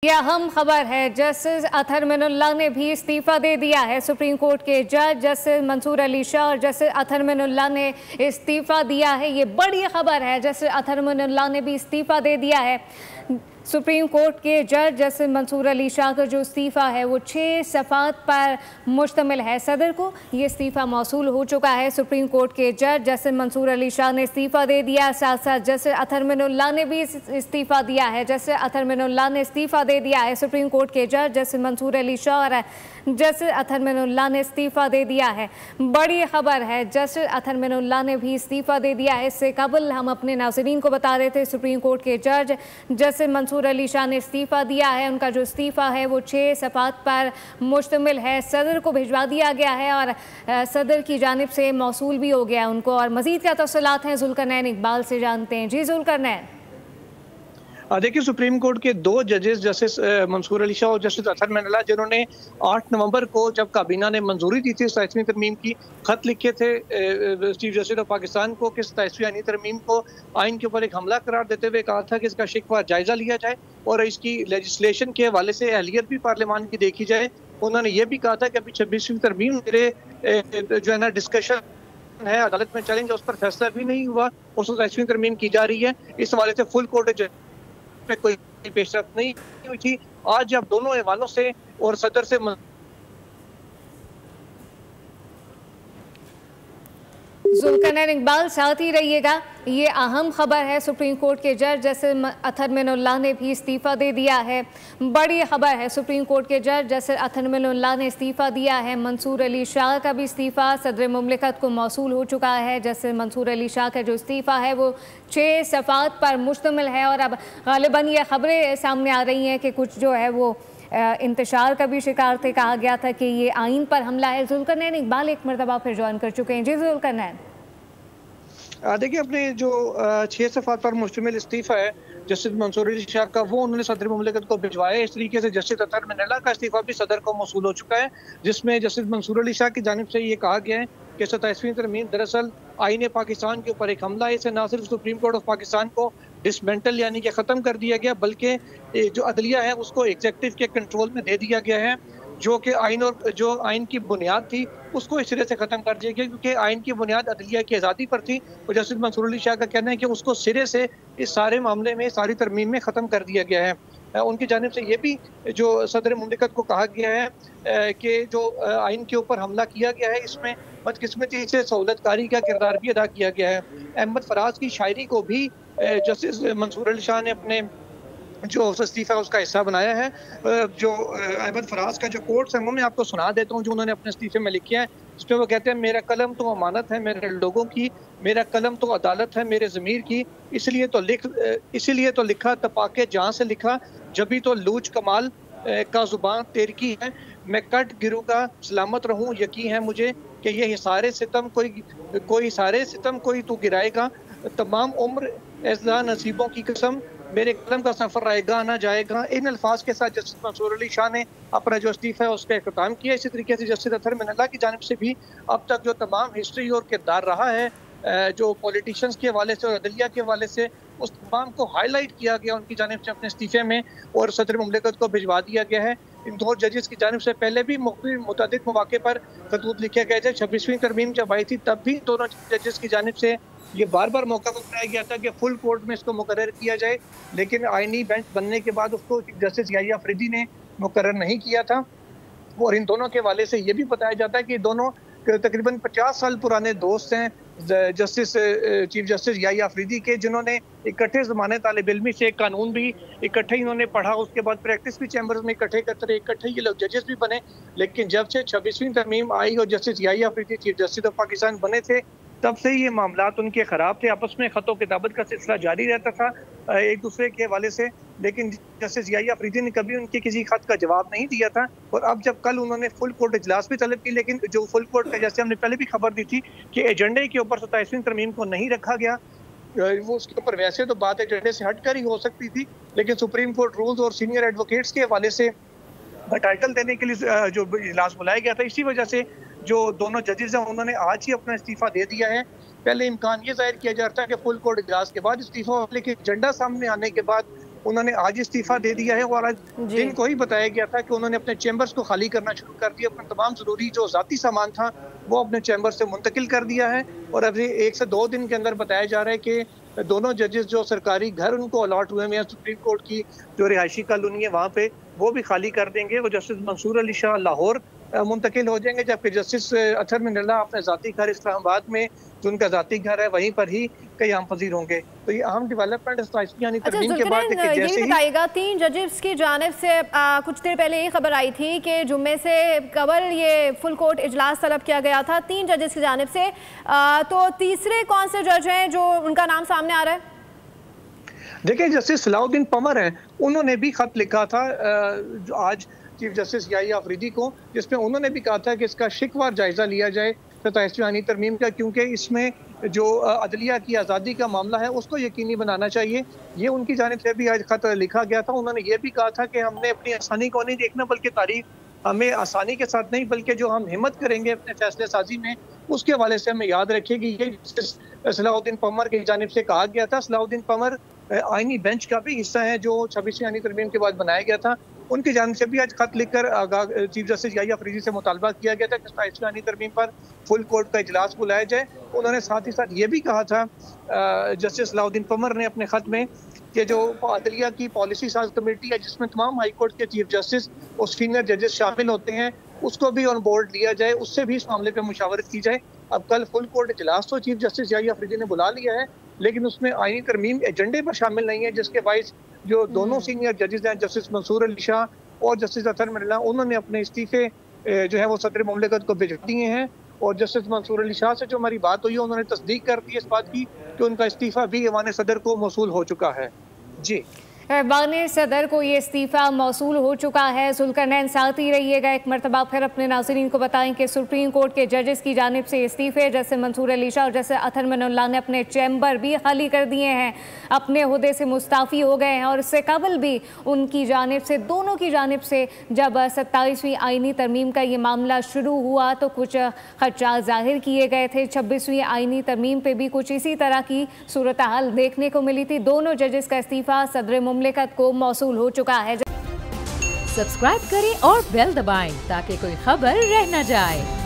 ये अहम खबर है। जस्टिस अतहर मिनुल्लाह ने भी इस्तीफा दे दिया है। सुप्रीम कोर्ट के जज जस्टिस मंसूर अली शाह और जस्टिस अतहर मिनुल्लाह ने इस्तीफा दिया है। ये बड़ी खबर है। जस्टिस अतहर मिनुल्लाह ने भी इस्तीफा दे दिया है। सुप्रीम कोर्ट के जज जस्टिस मंसूर अली शाह का जो इस्तीफ़ा है वो 6 सफ़ात पर मुश्तमिल है। सदर को ये इस्तीफ़ा मौसूल हो चुका है। सुप्रीम कोर्ट के जज जस्टिस मंसूर अली शाह ने इस्तीफ़ा दे दिया। साथ साथ जस्टिस अतहर मिनुल्लाह ने भी इस्तीफ़ा दिया है। जस्टिस अतहर मिनुल्लाह ने इस्तीफ़ा दे दिया है। सुप्रीम कोर्ट के जज जस्टिस मंसूर अली शाह और जस्टिस अतहर मिनुल्लाह ने इस्तीफ़ा दे दिया है। बड़ी खबर है। जस्टिस अतहर मिनुल्लाह ने भी इस्तीफ़ा दे दिया है। इससे कबल हम अपने नाज़रीन को बता रहे थे सुप्रीम कोर्ट के जज जस्टिस मंसूर अली शाह ने इस्तीफ़ा दिया है। उनका जो इस्तीफ़ा है वो 6 सफ़ात पर मुश्तमिल है। सदर को भिजवा दिया गया है और सदर की जानिब से मौसूल भी हो गया है उनको। और मज़ीद क्या तफ़सीलात हैं ज़ुल्करनैन इकबाल से जानते हैं। जी ज़ुल्करनैन। देखिए, सुप्रीम कोर्ट के 2 जजेस जस्टिस मंसूर अली शाह और जस्टिस अतहर मिनुल्लाह, जिन्होंने 8 नवंबर को जब काबीना ने मंजूरी दी थी 27वीं तरमीम की, खत लिखे थे चीफ जस्टिस ऑफ पाकिस्तान को कि 27वीं आईनी तरमीम को आइन के ऊपर एक हमला करार देते हुए कहा था कि इसका शिकवा जायजा लिया जाए और इसकी लेजिस्लेशन के हवाले से अहलियत भी पार्लियामान की देखी जाए। उन्होंने ये भी कहा था कि अभी 26वीं तरमीम मेरे जो है ना डिस्कशन है, अदालत में चलेंगे, उस पर फैसला भी नहीं हुआ, उस 27वीं तरमीम की जा रही है। इस हवाले से फुल कोर्ट में कोई पेशरफ्त नहीं हुई थी। आज जब दोनों ऐवानों से और सदर से ज़ुल्करनैन इकबाल साथ ही रहिएगा। ये अहम खबर है। सुप्रीम कोर्ट के जज जस्टिस अतहर मिनुल्लाह ने भी इस्तीफ़ा दे दिया है। बड़ी खबर है। सुप्रीम कोर्ट के जज जस्टिस अतहर मिनुल्लाह ने इस्तीफ़ा दिया है। मंसूर अली शाह का भी इस्तीफ़ा सदर मुमलिकत को मौसूल हो चुका है। जस्टिस मंसूर अली शाह का जो इस्तीफ़ा है वो 6 सफ़ात पर मुश्तमिल है। और अब ग़ालिबन ये खबरें सामने आ रही हैं कि कुछ जो है वो इंतशार का भी शिकार थे। कहा गया था कि ये आइन पर हमला है। ज़ुल्करनैन इकबाल एक मरतबा फिर ज्वाइन कर चुके हैं। जी ज़ुल्करनैन। देखिए, अपने जो 6 सफ़ात पर मुश्तमिल इस्तीफ़ा है जस्टिस मंसूर अली शाह का, वो उन्होंने सदर मुमलिकत को भिजवाया। इस तरीके से जस्टिस अतहर मिनुल्लाह का इस्तीफ़ा भी सदर को मौसूल हो चुका है, जिसमें जस्टिस मंसूर अली शाह की जानिब से ये कहा गया है कि 27वीं तरमीम दरअसल आईन पाकिस्तान के ऊपर एक हमला है। इसे ना सिर्फ सुप्रीम कोर्ट ऑफ पाकिस्तान को डिसमेंटल यानी कि ख़त्म कर दिया गया, बल्कि जो अदलिया है उसको एग्जेक्टिव के कंट्रोल में दे दिया गया है, जो कि आइन और जो आइन की बुनियाद थी उसको इस सिरे से ख़त्म कर दिया गया, क्योंकि आइन की बुनियाद अदलिया की आज़ादी पर थी। और जस्टिस मंसूर अली शाह का कहना है कि उसको सिरे से इस सारे मामले में, सारी तरमीम में ख़त्म कर दिया गया है। उनकी जानिब से ये भी जो सदर मुमलिकत को कहा गया है कि जो आइन के ऊपर हमला किया गया है इसमें बदकिस्मती से सहूलतकारी का किरदार भी अदा किया गया है। अहमद फराज की शायरी को भी जस्टिस मंसूर अली शाह ने अपने जो इस्तीफ़ा उसका हिस्सा बनाया है। जो अहमद फराज का जो कोट्स है वो मैं आपको सुना देता हूँ जो उन्होंने अपने इस्तीफ़े में लिखे हैं। इसमें वो कहते हैं, मेरा कलम तो अमानत है मेरे लोगों की, मेरा कलम तो अदालत है मेरे ज़मीर की, इसीलिए तो लिखा तपाके जहाँ से लिखा, जभी तो लूच कमाल का ज़ुबान तेरी की है, मैं कट गिरूँगा सलामत रहूँ, यकीन है मुझे कि ये हिसारे सितम कोई तू गिराएगा, तमाम उम्र एज़ा नसीबों की कसम, मेरे कलम का सफ़र रहेगा ना जाएगा। इन अल्फाज के साथ जस्टिस मंसूर अली शाह ने अपना जो इस्तीफ़ा है उसका इख्तिताम किया। इसी तरीके से जस्टिस अतहर मिनुल्लाह की जानिब से भी अब तक जो तमाम हिस्ट्री और किरदार रहा है जो पॉलिटिशियंस के हवाले से और अदलिया के हवाले से, उस तमाम को हाईलाइट किया गया उनकी जानिब से अपने इस्तीफ़े में और सदर मुमलिकत को भिजवा दिया गया है। इन 2 जजेस की जानिब से पहले भी मुतअद्दिद मौके पर खतूत लिखे गए थे। 26वीं तरमीम जब आई थी तब भी दोनों जजेस की जानिब से ये बार बार मौका बताया गया था कि फुल कोर्ट में इसको मुकर्रर किया जाए, लेकिन आईनी बेंच बनने के बाद उसको जस्टिस याहिया अफरीदी ने मुकर्रर नहीं किया था। और इन दोनों के हवाले से ये भी बताया जाता है कि दोनों तकरीबन 50 साल पुराने दोस्त हैं, चीफ जस्टिस याहिया अफरीदी के, जिन्होंने इकट्ठे ज़माने तालिब इल्मी से कानून भी इकट्ठे इन्होंने पढ़ा, उसके बाद प्रैक्टिस भी चैम्बर्स में इकट्ठे करते रहे, इकट्ठे ये लोग जजेस भी बने। लेकिन जब से 26वीं तरमीम आई और justice Yahya Afridi chief justice of Pakistan बने थे, तब से ये मामलात उनके ख़राब थे। आपस में ख़तों किताबत का सिलसिला जारी रहता था एक दूसरे के हवाले से, लेकिन जस्टिस याहिया अफरीदी ने कभी उनके किसी खत का जवाब नहीं दिया था। और अब जब कल उन्होंने फुल कोर्ट इजलास भी तलब की, लेकिन जो फुल कोर्ट का, जैसे हमने पहले भी खबर दी थी कि एजेंडे के ऊपर 27वीं तरमीम को नहीं रखा गया, वो उसके ऊपर वैसे तो बात एजेंडे से हटकर ही हो सकती थी, लेकिन सुप्रीम कोर्ट रूल्स और सीनियर एडवोकेट्स के हवाले से टाइटल देने के लिए जो इजलास बुलाया गया था, इसी वजह से जो दोनों जजेस हैं उन्होंने आज ही अपना इस्तीफ़ा दे दिया है। पहले इम्कान ये जाहिर किया जा रहा था कि फुल कोर्ट इजलास के बाद इस्तीफ़ा, लेकिन एजेंडा सामने आने के बाद उन्होंने आज इस्तीफा दे दिया है और आज दिन को ही बताया गया था कि उन्होंने अपने चैम्बर्स को खाली करना शुरू कर दिया, अपना तमाम जरूरी जो जाती सामान था वो अपने चैम्बर से मुंतकिल कर दिया है। और अभी 1 से 2 दिन के अंदर बताया जा रहा है कि दोनों जजेस जो सरकारी घर उनको अलॉट हुए हैं सुप्रीम कोर्ट की जो रिहायशी कॉलोनी है वहाँ पे, वो भी खाली कर देंगे। वो जस्टिस मंसूर अली शाह लाहौर मुंतकिल हो जाएंगे, जबकि जस्टिस अतहर मिनल्ला अपने ज़ाती घर इस्लामाबाद में जो उनका ज़ाती घर है वहीं पर ही क़याम पज़ीर होंगे। तो ये अहम डेवलपमेंट यानी तरमीम के बाद ये भी बताइएगा 3 जजेस की जानिब से कुछ देर पहले ये खबर आई थी कि जुम्मे से कबल ये फुल कोर्ट इजलास तलब किया गया था 3 जजेस की जानिब से, तो तीसरे कौन से जज हैं जो उनका नाम सामने आ रहा है? देखिए जस्टिस सलाउद्दीन पंवर हैं, उन्होंने भी खत लिखा था आज चीफ जस्टिस याहिया अफरीदी को, जिसमें उन्होंने भी कहा था कि इसका शिकवार जायजा लिया जाए 27वीं तरमीम का, क्योंकि इसमें जो अदलिया की आज़ादी का मामला है उसको यकीनी बनाना चाहिए। ये उनकी जानिब से भी आज खत लिखा गया था। उन्होंने ये भी कहा था कि हमने अपनी आसानी को नहीं देखना, बल्कि तारीख हमें आसानी के साथ नहीं बल्कि जो हम हिम्मत करेंगे अपने फैसले साजी में उसके हवाले से हमें याद रखेगी। ये सलाउद्दीन पंवर की जानिब से कहा गया था। सलाउद्दीन पंवर आईनी बेंच का भी हिस्सा है जो 26वीं तरमीम के बाद बनाया गया था। उनकी जानिब से भी आज खत लिखकर चीफ जस्टिस याहिया अफरीदी से मुतालबा किया गया था कि 27वीं तरमीम पर फुल कोर्ट का इजलास बुलाया जाए। उन्होंने साथ ही साथ ये भी कहा था जस्टिस सलाउद्दीन पंवर ने अपने खत में कि जो अदलिया की पॉलिसी साज कमेटी है जिसमें तमाम हाई कोर्ट के चीफ जस्टिस और सीनियर जजेस शामिल होते हैं उसको भी ऑन बोर्ड लिया जाए, उससे भी इस मामले पर मुशावरत की जाए। अब कल फुल कोर्ट इजलास तो चीफ जस्टिस याहिया अफरीदी ने बुला लिया है, लेकिन उसमें आईनी तरमीम एजेंडे पर शामिल नहीं है, जिसके बाइस जो दोनों सीनियर जजेस हैं जस्टिस मंसूर अली शाह और जस्टिस अतहर मिनल्ला उन्होंने अपने इस्तीफे जो है वो सदर मुमलिकत को भिजवा दिए हैं। और जस्टिस मंसूर अली शाह से जो हमारी बात हुई है उन्होंने तस्दीक कर दी इस बात की कि उनका इस्तीफा भी ऐवान सदर को मौसूल हो चुका है। जी ऐवान सदर को ये इस्तीफ़ा मौसूल हो चुका है। ज़ुल्करनैन साथ ही रहिएगा। एक मरतबा फिर अपने नाज़रीन को बताएं कि सुप्रीम कोर्ट के जजेस की जानिब से इस्तीफ़े जैसे मंसूर अली शाह और जैसे अतहर मिनल्ला ने अपने चैम्बर भी खाली कर दिए हैं, अपने ओहदे से मुस्ताफ़ी हो गए हैं। और इससे कबल भी उनकी जानिब से, दोनों की जानिब से जब 27वीं आईनी तरमीम का ये मामला शुरू हुआ तो कुछ खदशात ज़ाहिर किए गए थे। 26वीं आईनी तरमीम पर भी कुछ इसी तरह की सूरत हाल देखने को मिली थी। दोनों जजेस का इस्तीफ़ा सदर मुमलिकत को मौसूल हो चुका है। सब्सक्राइब करें और बेल दबाएं ताकि कोई खबर रह न जाए।